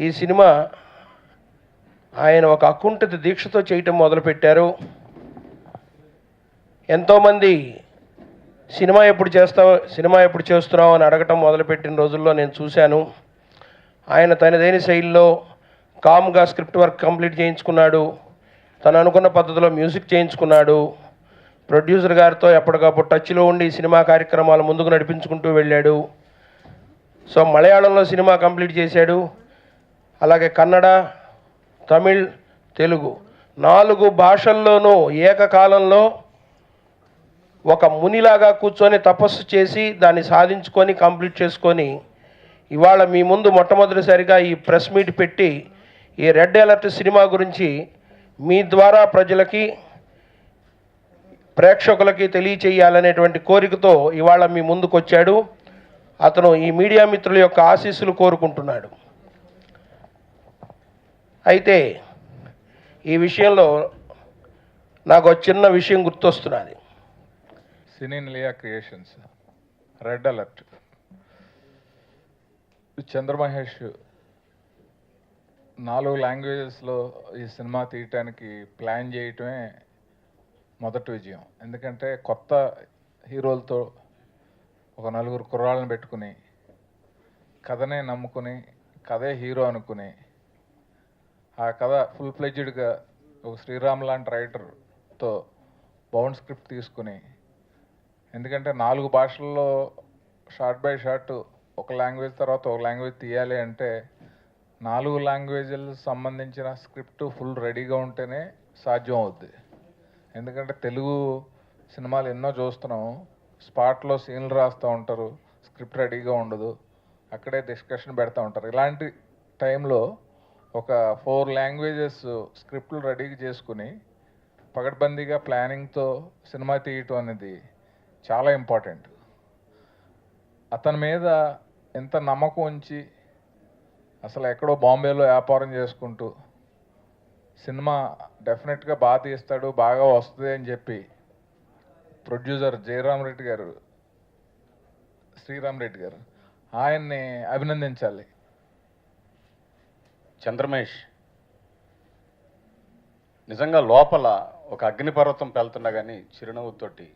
ఈ సినిమా ఆయన ఒక అకుంఠిత దీక్షతో చేయటం మొదలుపెట్టారు. ఎంతోమంది సినిమా ఎప్పుడు చేస్తున్నావు అని అడగటం మొదలుపెట్టిన రోజుల్లో నేను చూశాను. ఆయన తనదైన శైలిలో కామ్గా స్క్రిప్ట్ వర్క్ కంప్లీట్ చేయించుకున్నాడు. తను అనుకున్న పద్ధతిలో మ్యూజిక్ చేయించుకున్నాడు. ప్రొడ్యూసర్ గారితో ఎప్పటికప్పుడు టచ్లో ఉండి సినిమా కార్యక్రమాలు ముందుకు నడిపించుకుంటూ వెళ్ళాడు. సో మలయాళంలో సినిమా కంప్లీట్ చేశాడు. అలాగే కన్నడ, తమిళ్, తెలుగు 4 భాషల్లోనూ ఏకకాలంలో ఒక మునిలాగా కూర్చొని తపస్సు చేసి దాన్ని సాధించుకొని కంప్లీట్ చేసుకొని ఇవాళ మీ ముందు మొట్టమొదటిసారిగా ఈ ప్రెస్ మీట్ పెట్టి ఈ రెడ్ అలర్ట్ సినిమా గురించి మీ ద్వారా ప్రజలకి, ప్రేక్షకులకి తెలియచేయాలనేటువంటి కోరికతో ఇవాళ మీ ముందుకు వచ్చాడు. అతను ఈ మీడియా మిత్రుల యొక్క ఆశీస్సులు కోరుకుంటున్నాడు. అయితే ఈ విషయంలో నాకు చిన్న విషయం గుర్తొస్తున్నది. సినీ నిలయ క్రియేషన్స్ రెడ్ అలర్ట్ చంద్రమహేష్ 4 లాంగ్వేజెస్లో ఈ సినిమా తీయటానికి ప్లాన్ చేయటమే మొదటి విజయం. ఎందుకంటే కొత్త హీరోలతో ఒక 4 కుర్రాళ్ళని పెట్టుకుని కథనే నమ్ముకుని కథే హీరో అనుకుని ఆ కథ ఫుల్ ఫ్లెడ్జ్డ్గా ఒక శ్రీరామ్ లాంటి రైటర్తో బౌండ్ స్క్రిప్ట్ తీసుకుని, ఎందుకంటే 4 భాషల్లో షార్ట్ బై షార్ట్ ఒక లాంగ్వేజ్ తర్వాత ఒక లాంగ్వేజ్ తీయాలి అంటే 4 లాంగ్వేజ్లకు సంబంధించిన స్క్రిప్ట్ ఫుల్ రెడీగా ఉంటేనే సాధ్యం అవుద్ది. ఎందుకంటే తెలుగు సినిమాలు ఎన్నో చూస్తున్నాం, స్పాట్లో సీన్లు రాస్తూ ఉంటారు, స్క్రిప్ట్ రెడీగా ఉండదు, అక్కడే డిస్కషన్ పెడతా ఉంటారు. ఇలాంటి టైంలో ఒక 4 లాంగ్వేజెస్ స్క్రిప్ట్లు రెడీగా చేసుకుని పకడ్బందీగా ప్లానింగ్తో సినిమా తీయటం అనేది చాలా ఇంపార్టెంట్. అతని మీద ఎంత నమ్మకం ఉంచి అసలు ఎక్కడో బాంబేలో వ్యాపారం చేసుకుంటూ సినిమా డెఫినెట్గా బాగా తీస్తాడు, బాగా వస్తుంది అని చెప్పి ప్రొడ్యూసర్ శ్రీరామ్ రెడ్డి గారు ఆయన్ని అభినందించాలి. చంద్రమేష్ నిజంగా లోపల ఒక అగ్నిపర్వతం పెళ్తున్నా కానీ చిరునవ్వుతోటి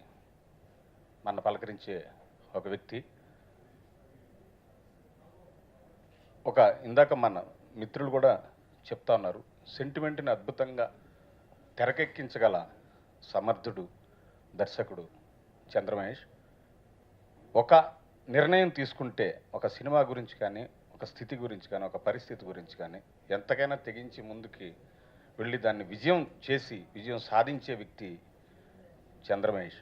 మన పలకరించే ఒక వ్యక్తి. ఇందాక మన మిత్రులు కూడా చెప్తా ఉన్నారు, సెంటిమెంట్ని అద్భుతంగా తెరకెక్కించగల సమర్థుడు దర్శకుడు చంద్రమహేష్. ఒక నిర్ణయం తీసుకుంటే ఒక సినిమా గురించి కానీ, ఒక స్థితి గురించి కానీ, ఒక పరిస్థితి గురించి కానీ ఎంతకైనా తెగించి ముందుకి వెళ్ళి దాన్ని విజయం సాధించే వ్యక్తి చంద్రమహేష్.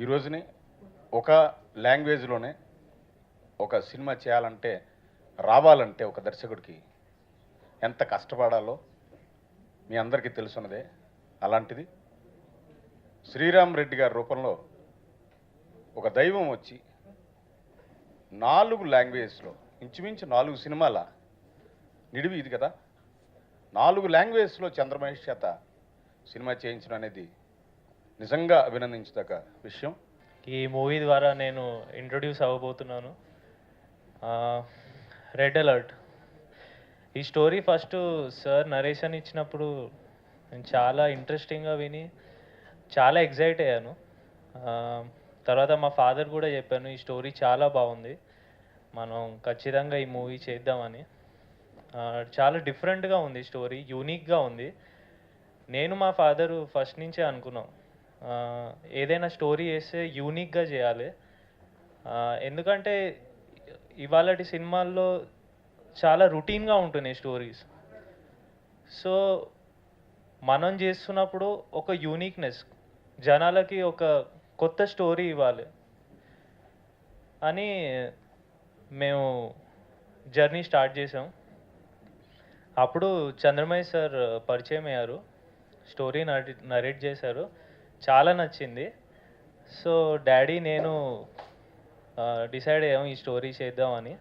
ఈ రోజుని ఒక లాంగ్వేజ్లోనే ఒక సినిమా చేయాలంటే, రావాలంటే ఒక దర్శకుడికి ఎంత కష్టపడాలో మీ అందరికీ తెలుసున్నదే. అలాంటిది శ్రీరామ్ రెడ్డి గారి రూపంలో ఒక దైవం వచ్చి 4 లాంగ్వేజ్లో ఇంచుమించు 4 సినిమాల నిడివి ఇది కదా. 4 లాంగ్వేజ్లో చంద్రమహేష్ చేత సినిమా చేయించడం అనేది నిజంగా అభినందించదగ్గ విషయం. ఈ మూవీ ద్వారా నేను ఇంట్రొడ్యూస్ అవ్వబోతున్నాను. రెడ్ అలర్ట్ ఈ స్టోరీ ఫస్ట్ సార్ నరేషన్ ఇచ్చినప్పుడు నేను చాలా ఇంట్రెస్టింగ్గా విని చాలా ఎగ్జైట్ అయ్యాను. తర్వాత మా ఫాదర్ కూడా చెప్పాను, ఈ స్టోరీ చాలా బాగుంది, మనం ఖచ్చితంగా ఈ మూవీ చేద్దామని. చాలా డిఫరెంట్గా ఉంది స్టోరీ, యూనిక్గా ఉంది. నేను మా ఫాదరు ఫస్ట్ నుంచే అనుకున్నాం, ఏదైనా స్టోరీ వేస్తే యూనిక్గా చేయాలి. ఎందుకంటే ఇవాళటి సినిమాల్లో చాలా రొటీన్గా ఉంటున్నాయి స్టోరీస్. సో మనం చేస్తున్నప్పుడు ఒక యూనిక్నెస్, జనాలకి ఒక కొత్త స్టోరీ ఇవ్వాలి అని మేము జర్నీ స్టార్ట్ చేసాం. అప్పుడు చంద్రమహేష్ సార్ పరిచయం అయ్యారు, స్టోరీ నరేట్ చేశారు, చాలా నచ్చింది. సో డాడీ నేను డిసైడ్ అయ్యాం ఈ స్టోరీ చేద్దామని.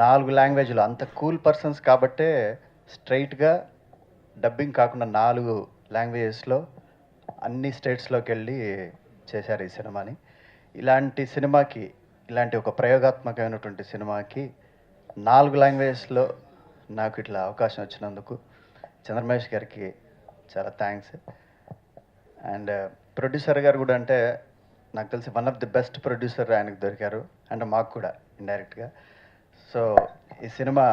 4 లాంగ్వేజ్లో అంత కూల్ పర్సన్స్ కాబట్టే స్ట్రైట్గా డబ్బింగ్ కాకుండా 4 లాంగ్వేజెస్లో అన్ని స్టేట్స్లోకి వెళ్ళి చేశారు ఈ సినిమాని. ఇలాంటి సినిమాకి, ఇలాంటి ఒక ప్రయోగాత్మకమైనటువంటి సినిమాకి 4 లాంగ్వేజెస్లో నాకు ఇట్లా అవకాశం వచ్చినందుకు చంద్రమహేష్ గారికి చాలా థ్యాంక్స్. అండ్ ప్రొడ్యూసర్ గారు కూడా అంటే నాకు తెలిసి one of the best producer ఆయనకు దొరికారు, అంటే మాకు కూడా ఇండైరెక్ట్గా. సో ఈ సినిమా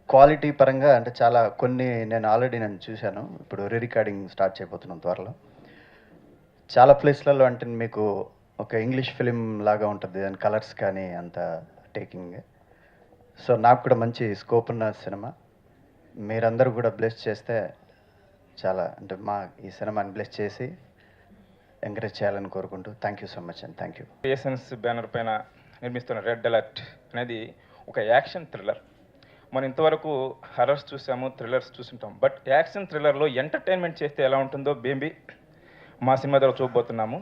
క్వాలిటీ పరంగా అంటే చాలా కొన్ని నేను చూశాను, ఇప్పుడు రికార్డింగ్ స్టార్ట్ చేయబోతున్నాం త్వరలో. చాలా ప్లేస్లలో అంటే మీకు ఒక ఇంగ్లీష్ ఫిలిం లాగా ఉంటుంది, దాని కలర్స్ కానీ అంత టేకింగ్. సో నాకు కూడా మంచి స్కోప్ ఉన్న సినిమా, మీరందరూ కూడా బ్లెస్ చేస్తే చాలా, అంటే మా ఈ సినిమాని బ్లెస్ చేసి ఎంకరేజ్ చేయాలని కోరుకుంటూ thank you so much and thank you. Patience banner పైన నిర్మిస్తున్న రెడ్ అలర్ట్ అనేది ఒక యాక్షన్ థ్రిల్లర్. మనం ఇంతవరకు హర్రర్స్ చూసాము, థ్రిల్లర్స్ చూసుంటాం, బట్ యాక్షన్ థ్రిల్లర్లో ఎంటర్టైన్మెంట్ చేస్తే ఎలా ఉంటుందో బేబీ మా సినిమా ద్వారా చూడబోతున్నాము.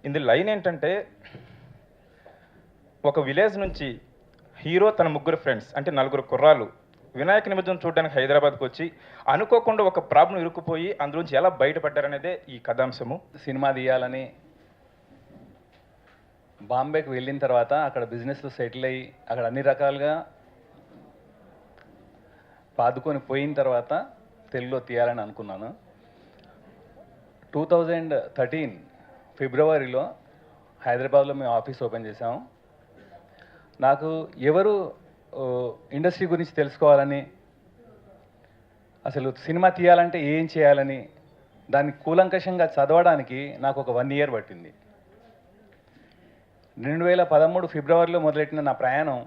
ఇందులో లైన్ ఏంటంటే, ఒక విలేజ్ నుంచి హీరో తన ముగ్గురు ఫ్రెండ్స్ అంటే నలుగురు కుర్రాలు వినాయక నిమజ్జనం చూడడానికి హైదరాబాద్కి వచ్చి అనుకోకుండా ఒక ప్రాబ్లం ఇరుక్కుపోయి అందులోంచి ఎలా బయటపడ్డారనేదే ఈ కథాంశము. సినిమా తీయాలని బాంబేకి వెళ్ళిన తర్వాత అక్కడ బిజినెస్లో సెటిల్ అయ్యి అక్కడ అన్ని రకాలుగా పాదుకొని పోయిన తర్వాత తెలుగులో తీయాలని అనుకున్నాను. 2013 ఫిబ్రవరిలో హైదరాబాద్లో మేము ఆఫీస్ ఓపెన్ చేసాము. నాకు ఎవరు ఇండస్ట్రీ గురించి తెలుసుకోవాలని, అసలు సినిమా తీయాలంటే ఏం చేయాలని దాన్ని కూలంకషంగా చదవడానికి నాకు ఒక 1 year పట్టింది. 2013 ఫిబ్రవరిలో మొదలెట్టిన నా ప్రయాణం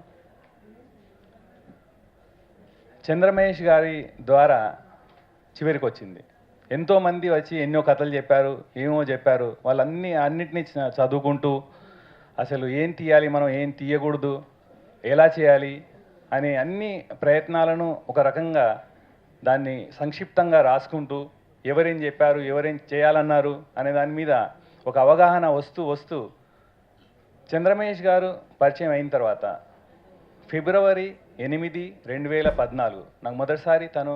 చంద్రమహేష్ గారి ద్వారా చివరికి వచ్చింది. ఎంతోమంది వచ్చి ఎన్నో కథలు చెప్పారు, ఏమో చెప్పారు. అన్నిటినీ చదువుకుంటూ అసలు ఏం తీయాలి, మనం ఏం తీయకూడదు, ఎలా చేయాలి అనే అన్ని ప్రయత్నాలను ఒక రకంగా దాన్ని సంక్షిప్తంగా రాసుకుంటూ ఎవరేం చెప్పారు, ఎవరేం చేయాలన్నారు అనే దాని మీద ఒక అవగాహన వస్తూ చంద్రమహేష్ గారు పరిచయం అయిన తర్వాత ఫిబ్రవరి 8, 2014 నాకు మొదటిసారి తను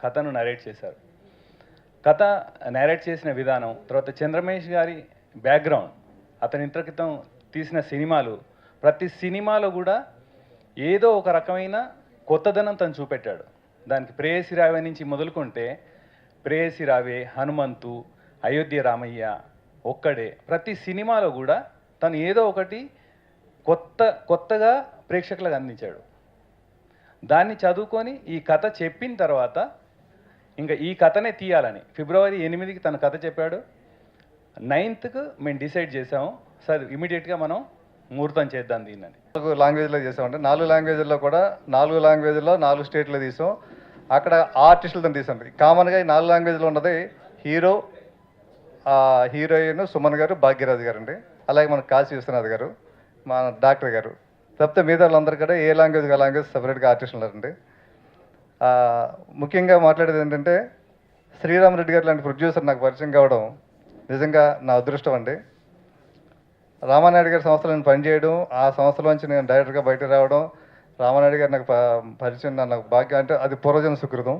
కథను నరేట్ చేశారు. కథ నరేట్ చేసిన విధానం, తర్వాత చంద్రమహేష్ గారి బ్యాక్గ్రౌండ్, అతని ఇంత క్రితం తీసిన సినిమాలు, ప్రతి సినిమాలో కూడా ఏదో ఒక రకమైన కొత్తదనం తను చూపెట్టాడు. దానికి ప్రేయసి రావే నుంచి మొదలుకుంటే ప్రేయసి రావే, హనుమంతు, అయోధ్య రామయ్య, ఒక్కడే, ప్రతి సినిమాలో కూడా తను ఏదో ఒకటి కొత్తగా ప్రేక్షకులకు అందించాడు. దాన్ని చదువుకొని ఈ కథ చెప్పిన తర్వాత ఇంకా ఈ కథనే తీయాలని ఫిబ్రవరి 8కి తన కథ చెప్పాడు. 9th మేము డిసైడ్ చేసాము, సార్ ఇమీడియట్గా మనం ముహూర్తం చేద్దాం దీన్ని. 4 లాంగ్వేజ్లో చేసామంటే 4 లాంగ్వేజ్లో కూడా 4 లాంగ్వేజ్లో 4 స్టేట్లో తీసాం. అక్కడ ఆర్టిస్టులతో తీసాం. కామన్గా ఈ 4 లాంగ్వేజ్లో ఉన్నది హీరో, హీరోయిన్ సుమన్ గారు, భాగ్యరాజు గారు అండి. అలాగే మన కాశీ విశ్వనాథ్ గారు, మన డాక్టర్ గారు. తప్పితే మిగతా వాళ్ళందరూ కూడా ఏ లాంగ్వేజ్ ఆ లాంగ్వేజ్ సపరేట్గా ఆర్టిస్టులు ఉన్నారండి. ముఖ్యంగా మాట్లాడేది ఏంటంటే, శ్రీరామ్ రెడ్డి గారు లాంటి ప్రొడ్యూసర్ నాకు పరిచయం కావడం నిజంగా నా అదృష్టం అండి. రామానాయుడు గారి సంస్థలో నేను పనిచేయడం, ఆ సంస్థలోంచి నేను డైరెక్టర్గా బయటకు రావడం, రామానాయుడు గారు నాకు పరిచయం, నాకు భాగ్యం, అంటే అది పూర్వజన్మ సుకృతం.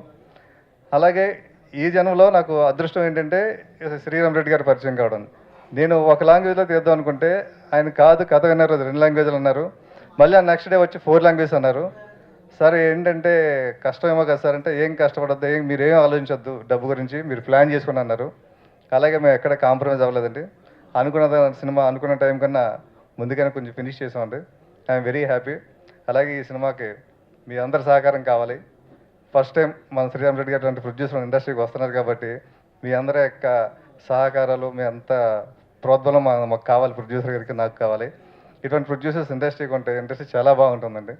అలాగే ఈ జన్మలో నాకు అదృష్టం ఏంటంటే శ్రీరామ్ రెడ్డి గారు పరిచయం కావడం. నేను ఒక లాంగ్వేజ్లో తీద్దాం అనుకుంటే ఆయన కాదు, కథ విన్నారు, 2 లాంగ్వేజ్లు అన్నారు. మళ్ళీ నెక్స్ట్ డే వచ్చి 4 లాంగ్వేజ్ అన్నారు. సార్ ఏంటంటే కష్టమేమో కదా సార్ అంటే, ఏం కష్టపడద్దు, మీరేం ఆలోచించొద్దు, డబ్బు గురించి మీరు ప్లాన్ చేసుకుని అన్నారు. అలాగే మేము ఎక్కడ కాంప్రమైజ్ అవ్వలేదండి. సినిమా అనుకున్న టైం కన్నా ముందుగానే కొంచెం ఫినిష్ చేసామండి. I'm very happy. అలాగే ఈ సినిమాకి మీ అందరి సహకారం కావాలి. ఫస్ట్ టైం మన శ్రీరామ్ రెడ్డి గారు లాంటి ప్రొడ్యూసర్ ఇండస్ట్రీకి వస్తున్నారు కాబట్టి మీ అందరి యొక్క సహకారాలు, మీ అంత ప్రోద్బలం మాకు కావాలి. ప్రొడ్యూసర్ గారికి నాకు కావాలి. ఇటువంటి ప్రొడ్యూసర్స్ ఇండస్ట్రీకి ఉంటే ఇండస్ట్రీ చాలా బాగుంటుందండి.